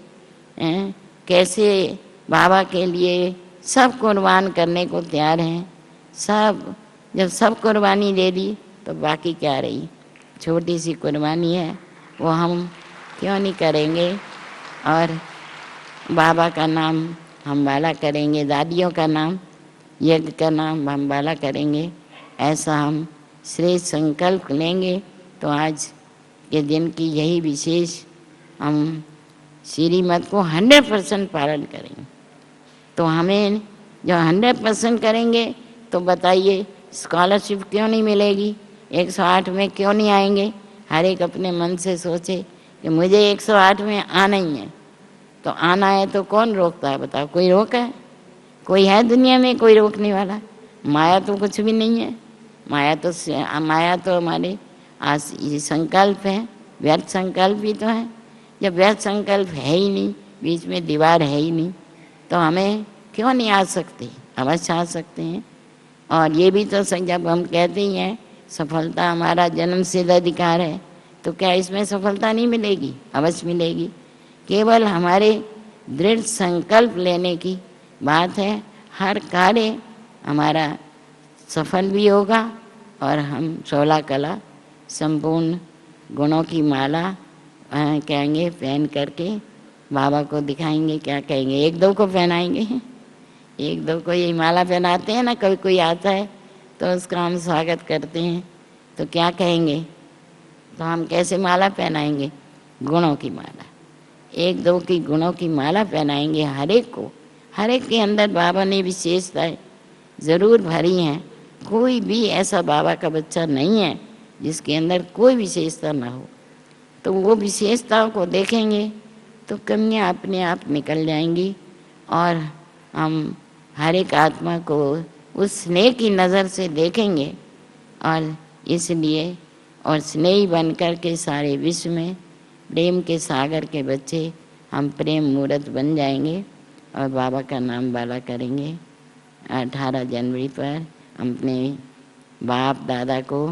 कैसे बाबा के लिए सब कुर्बान करने को तैयार हैं। सब जब सब कुर्बानी दे दी तो बाकी क्या रही, छोटी सी कुर्बानी है, वो हम क्यों नहीं करेंगे। और बाबा का नाम हम बाला करेंगे, दादियों का नाम यज्ञ का नाम हम बाला करेंगे, ऐसा हम श्रेष्ठ संकल्प लेंगे। तो आज के दिन की यही विशेष हम श्रीमत को 100% पालन करेंगे। तो हमें जो 100% करेंगे तो बताइए स्कॉलरशिप क्यों नहीं मिलेगी, 108 में क्यों नहीं आएंगे। हर एक अपने मन से सोचे कि मुझे 108 में आना ही है, तो आना है तो कौन रोकता है बताओ, कोई रोक है? कोई है दुनिया में कोई रोकने वाला? माया तो कुछ भी नहीं है। माया तो हमारे ये संकल्प है, व्यर्थ संकल्प भी तो है। जब व्यर्थ संकल्प है ही नहीं, बीच में दीवार है ही नहीं, तो हमें क्यों नहीं आ सकते? अवश्य आ सकते हैं। और ये भी तो जब हम कहते ही हैं सफलता हमारा जन्मसिद्ध अधिकार है, तो क्या इसमें सफलता नहीं मिलेगी? अवश्य मिलेगी। केवल हमारे दृढ़ संकल्प लेने की बात है। हर कार्य हमारा सफल भी होगा और हम 16 कला संपूर्ण गुणों की माला कहेंगे पहन करके बाबा को दिखाएंगे। क्या कहेंगे? एक दो को पहनाएंगे, एक दो को ये माला पहनाते हैं ना, कभी कोई आता है तो उसका हम स्वागत करते हैं, तो क्या कहेंगे? तो हम कैसे माला पहनाएंगे? गुणों की माला, एक दो की गुणों की माला पहनाएंगे हर एक को। हर एक के अंदर बाबा ने विशेषताएं ज़रूर भरी हैं। कोई भी ऐसा बाबा का बच्चा नहीं है जिसके अंदर कोई विशेषता ना हो। तो वो विशेषताओं को देखेंगे तो कमियां अपने आप निकल जाएंगी और हम हर एक आत्मा को उस स्नेह की नज़र से देखेंगे। और इसलिए और स्नेही बन कर के सारे विश्व में प्रेम के सागर के बच्चे हम प्रेम मूर्त बन जाएंगे और बाबा का नाम बाला करेंगे। 18 जनवरी पर अपने बाप दादा को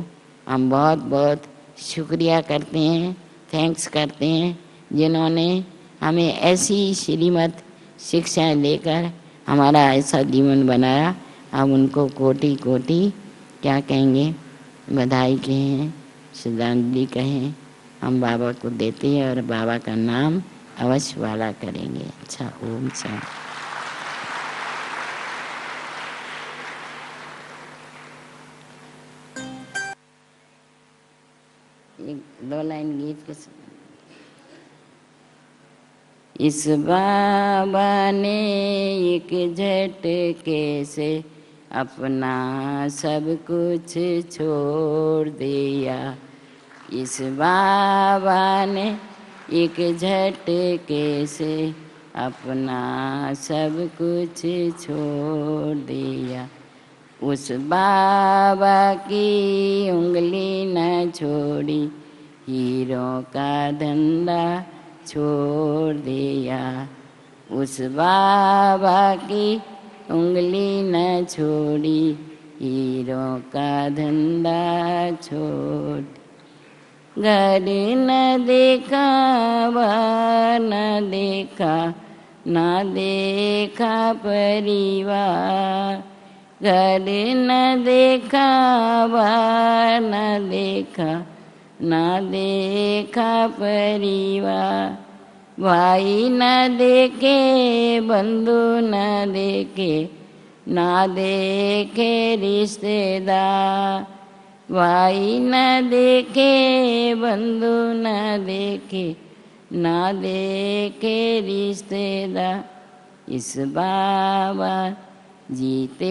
हम बहुत बहुत शुक्रिया करते हैं, थैंक्स करते हैं, जिन्होंने हमें ऐसी श्रीमत शिक्षाएं देकर हमारा ऐसा जीवन बनाया। हम उनको कोटि कोटि क्या कहेंगे, बधाई कहें, श्रद्धांजलि कहें, हम बाबा को देते हैं और बाबा का नाम अवश्य वाला करेंगे। अच्छा, ओम शांति। एक दो लाइन गीत के इस बाबा ने एक झटके से अपना सब कुछ छोड़ दिया। इस बाबा ने एक झटके से अपना सब कुछ छोड़ दिया। उस बाबा की उंगली न छोड़ी, हीरों का धंधा छोड़ दिया। उस बाबा की उंगली न छोड़ी, हीरों का धंधा छोड़। घर न देखा, बार न देखा, न देखा परिवार। घर न देखा, बार न देखा, न देखा परिवार। भाई न देखे, बंधु न देखे, न देखे रिश्तेदार। भाई न देखे, बंधु न देखे, न देखे रिश्तेदार। इस बाबा जीते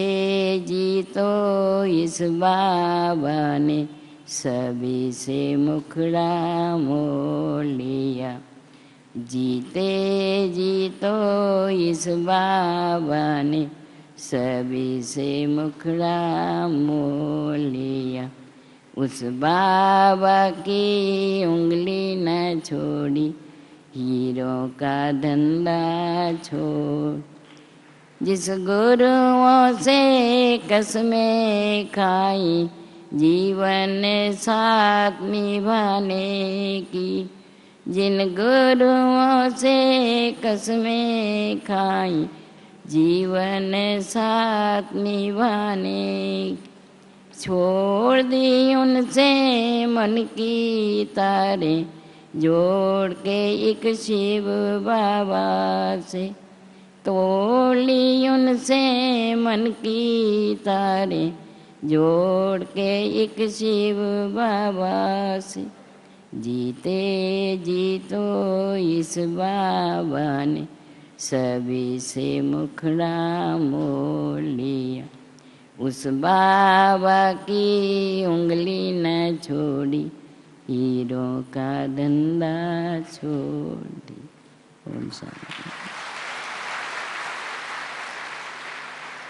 जी तो इस बाबा ने सभी से मुखड़ा मोड़ लिया। जीते जी तो इस बाबा ने सभी से मुखड़ा मोड़ लिया। उस बाबा की उंगली न छोड़ी, हीरों का धंधा छोड़। जिस गुरुओं से कसमें खाई, जीवन साथ निभाने की। जिन गुरुओं से कसमें खाई, जीवन साथ निभाने की। छोड़ दी उनसे मन की तारें, जोड़ के एक शिव बाबा से। तोड़ ली उनसे मन की तारें, जोड़ के एक शिव बाबा से। जीते जी तो इस बाबा ने सभी से मुखड़ा मोड़ लिया। उस बाबा की उंगली न छोड़ी, हीरों का धंधा छोड़ दी। ओम शांति।